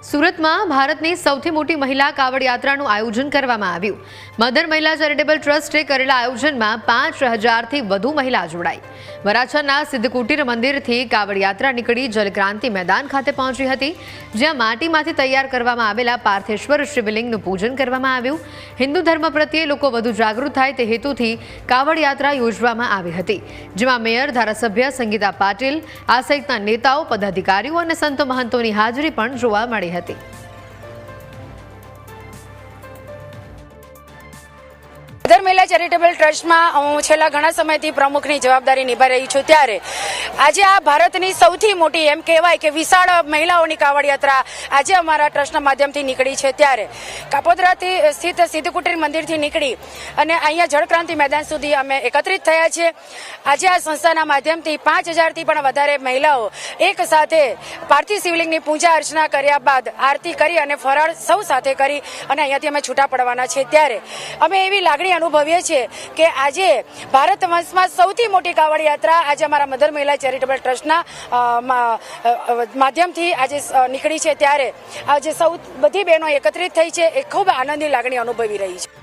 સુરતમાં ભારતની સૌથી મોટી મહિલા કાવડ યાત્રાનું આયોજન કરવામાં આવ્યું। મધર મહિલા ચેરિટેબલ ટ્રસ્ટે કરેલા આયોજનમાં 5000થી વધુ મહિલા જોડાઈ। વરાછાના સિદ્ધકુટીર મંદિરથી કાવડ યાત્રા નીકળી જલક્રાંતિ મેદાન ખાતે પહોંચી હતી, જ્યાં માટીમાંથી તૈયાર કરવામાં આવેલા પાર્થેશ્વર શિવલિંગનું પૂજન કરવામાં આવ્યું। હિન્દુ ધર્મ પ્રત્યે લોકો વધુ જાગૃત થાય તે હેતુથી કાવડ યાત્રા યોજવામાં આવી હતી, જેમાં મેયર, ધારાસભ્ય સંગીતા પાટીલ આ સહિતના નેતાઓ, પદાધિકારીઓ અને સંતો મહંતોની હાજરી પણ જોવા મળી હતી। મધર મહિલા ચેરિટેબલ ટ્રસ્ટમાં હું છેલ્લા ઘણા સમયથી પ્રમુખની જવાબદારી નિભાવી રહી છું, ત્યારે આજે આ ભારતની સૌથી મોટી એમ કહેવાય કે વિશાળ મહિલાઓની કાવડ યાત્રા આજે અમારા ટ્રસ્ટના માધ્યમથી નીકળી છે। ત્યારે કાપોદ્રાથી સ્થિત સિદ્ધકુટીર મંદિરથી નીકળી અને અહીંયા જળક્રાંતિ મેદાન સુધી અમે એકત્રિત થયા છીએ। આજે આ સંસ્થાના માધ્યમથી 5000થી પણ વધારે મહિલાઓ એક સાથે પાર્થિવ શિવલિંગની પૂજા અર્ચના કર્યા બાદ આરતી કરી અને ફરાળ સૌ સાથે કરી અને અહીંયાથી અમે છૂટા પડવાના છે। ત્યારે અમે એવી લાગણી અનુભવીએ છીએ કે આજે ભારત વર્ષમાં સૌથી મોટી કાવડ યાત્રા આજે અમારા મધર મહિલા ચેરિટેબલ ટ્રસ્ટના માધ્યમથી આજે નીકળી છે। ત્યારે આજે સૌ બધી બહેનો એકત્રિત થઈ છે, એ ખૂબ આનંદની લાગણી અનુભવી રહી છે।